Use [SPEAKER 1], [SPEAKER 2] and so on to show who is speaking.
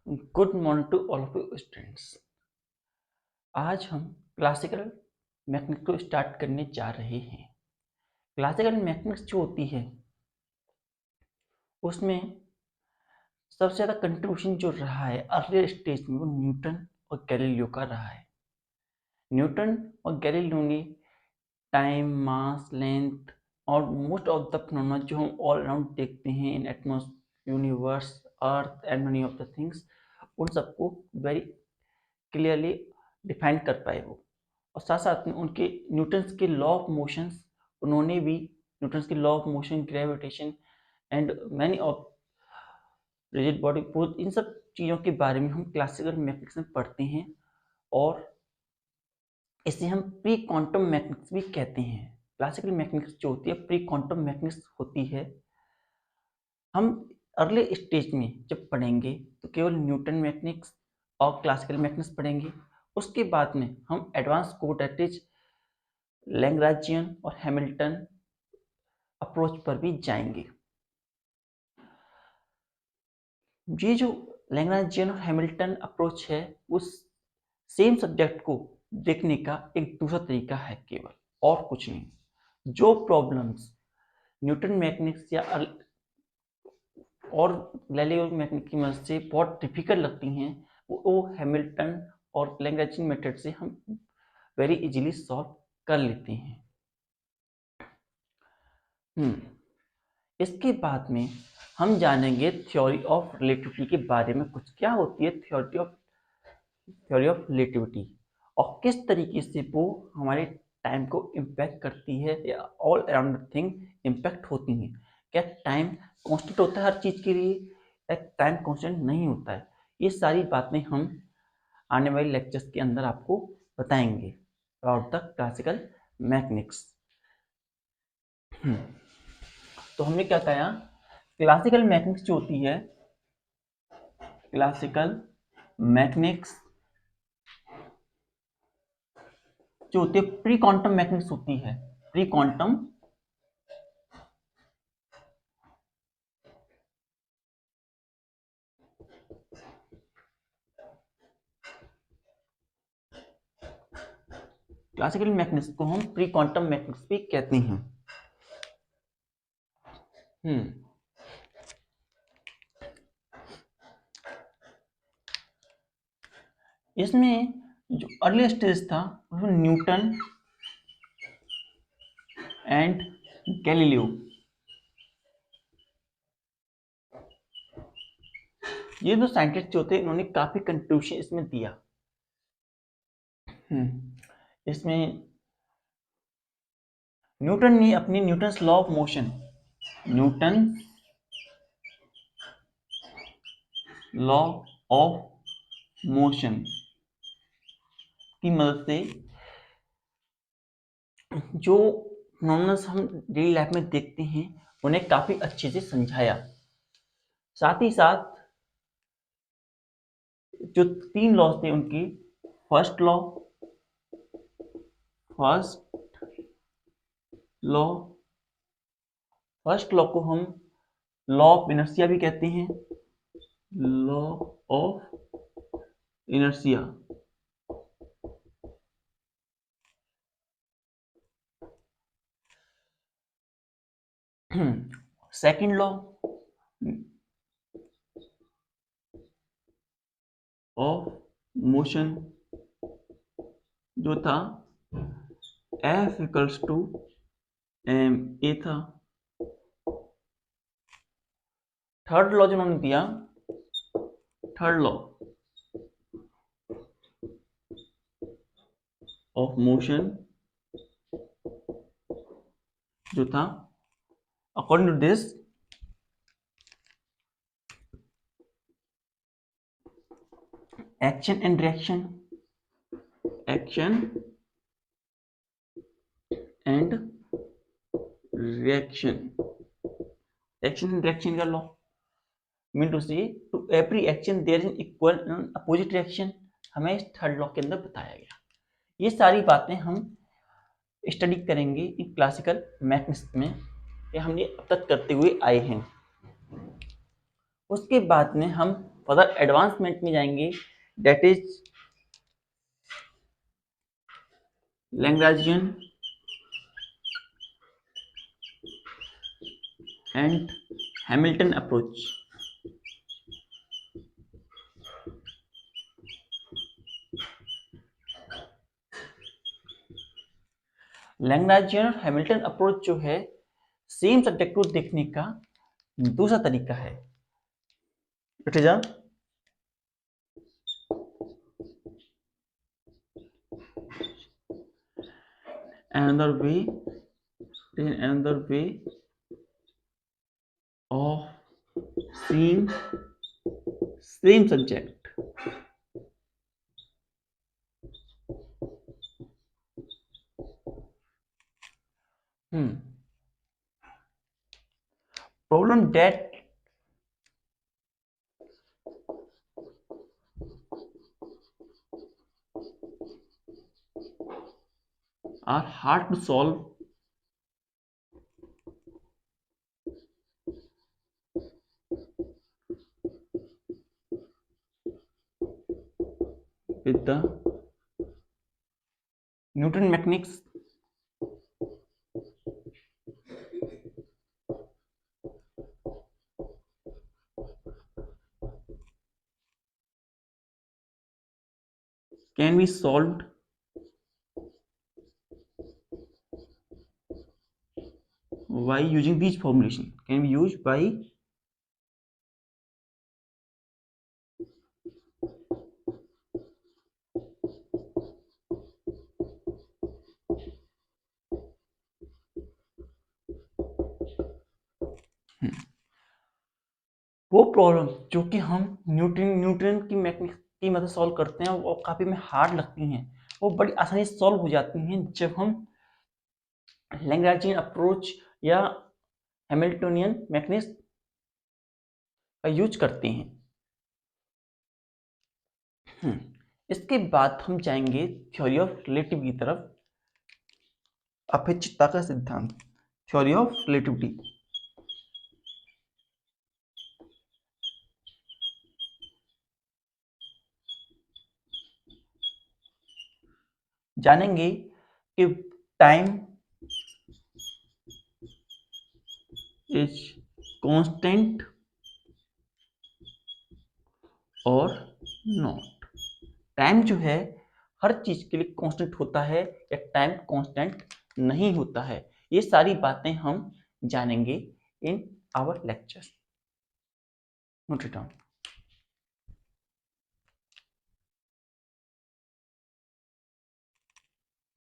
[SPEAKER 1] Good morning to all of you students. आज हम classical mathematics को स्टार्ट करने जा रहे हैं। क्लासिकल मैथमेटिक्स जो होती है उसमें सबसे ज़्यादा कंट्रीब्यूशन जो रहा है अर्लियर स्टेज में वो न्यूटन और गैलीलियो का रहा है। न्यूटन और गैलीलियो ने टाइम, मास, लेंथ और मोस्ट ऑफ द फिनोमेना जो हम ऑल अराउंड देखते हैं इन atmosphere, universe, earth and many of the things, उन सबको वेरी क्लियरली डिफाइन कर पाए वो। और साथ साथ में उनके न्यूटन्स के लॉ ऑफ मोशंस, उन्होंने भी न्यूटन्स के law of motion, gravitation and many of rigid body force, इन सब चीज़ों के बारे में हम क्लासिकल मैथमेटिक्स में पढ़ते हैं और इसे हम प्री क्वांटम मैथमेटिक्स भी कहते हैं। क्लासिकल मैथमेटिक्स जो होती है प्री क्वांटम मैथमेटिक्स होती है। हम अर्ली स्टेज में जब पढ़ेंगे तो केवल न्यूटन मैथमेटिक्स और क्लासिकल मैथमेटिक्स पढ़ेंगे। उसके बाद में हम advance code that is Lagrangian और हैमिल्टन अप्रोच पर भी जाएंगे। ये जो लैग्रांजियन और हैमिल्टन अप्रोच है उस सेम सब्जेक्ट को देखने का एक दूसरा तरीका है केवल, और कुछ नहीं। जो प्रॉब्लम्स न्यूटन मैथमेटिक्स या और गैलीलियो मैथमेटिक्स की मदद से बहुत डिफिकल्ट लगती हैं वो हैमिल्टन और लैग्रांजियन मेथड से हम वेरी इजीली सॉल्व कर लेते हैं। इसके बाद में हम जानेंगे थ्योरी ऑफ रिलेटिविटी के बारे में। कुछ क्या होती है थ्योरी ऑफ रिलेटिविटी और किस तरीके से वो हमारे टाइम को इम्पैक्ट करती है या ऑल अराउंड थिंग इम्पैक्ट होती हैं। क्या टाइम कांस्टेंट होता है हर चीज़ के लिए या टाइम कांस्टेंट नहीं होता है? ये सारी बातें हम आने वाले लेक्चर्स के अंदर आपको बताएंगे अबाउट द क्लासिकल मैथमेटिक्स। तो हमने क्या कहा, क्लासिकल मैथमेटिक्स जो होती है, क्लासिकल मैथमेटिक्स जो होती है प्री क्वांटम मैथमेटिक्स होती है। प्री क्वांटम क्लासिकल मैथमेटिक्स को हम प्री क्वांटम मैथमेटिक्स भी कहते हैं। इसमें जो अर्ली स्टेज था उसमें न्यूटन एंड गैलीलियो, ये दो साइंटिस्ट जो थे इन्होंने काफी कंट्रीब्यूशन इसमें दिया। इसमें न्यूटन ने अपनी Newton's law of motion, Newton law of motion की मदद से जो फिनोमेना हम डेली लाइफ में देखते हैं उन्हें काफी अच्छे से समझाया। साथ ही साथ जो तीन लॉज थे उनकी, फर्स्ट लॉ, फर्स्ट लॉ को हम लॉ ऑफ इनर्शिया भी कहते हैं, law of inertia. Second law of motion जो था F equals to M A था। थर्ड लॉ जो उन्होंने दिया, थर्ड लॉ ऑफ मोशन जो था, according to this action and reaction, action and reaction, action and reaction का law mean to say to every action there is equal opposite reaction, हमें इस third law के अंदर बताया गया। ये सारी बातें हम स्टडी करेंगे इन क्लासिकल मैथमेटिक्स में, ये हमने अब तक करते हुए आए हैं। उसके बाद में हम फर्दर एडवांसमेंट में जाएंगे, that is Lagrangian and Hamilton approach. Lagrangian और हैमिल्टन अप्रोच जो है सेम सब्जेक्ट को देखने का दूसरा तरीका है। It is another way of seeing same subject। problem that are hard to solve with the Newton mechanics can be solved by using these formulation, can be used by वो problem जो कि हम न्यूटन की mechanics की मदद solve करते हैं, वो काफ़ी में हार्ड लगती हैं, वो बड़ी आसानी से सॉल्व हो जाती हैं जब हम लैग्रांजियन अप्रोच या हैमिल्टनियन मैकेनिक्स का यूज करते हैं। इसके बाद हम जाएंगे थ्योरी ऑफ रिलेटिव की तरफ, अपेक्षितता का सिद्धांत, थ्योरी ऑफ रिलेटिविटी। जानेंगे कि टाइम इज कांस्टेंट और नॉट। टाइम जो है हर चीज के लिए कांस्टेंट होता है या टाइम कांस्टेंट नहीं होता है, ये सारी बातें हम जानेंगे in our lecture. Note it down.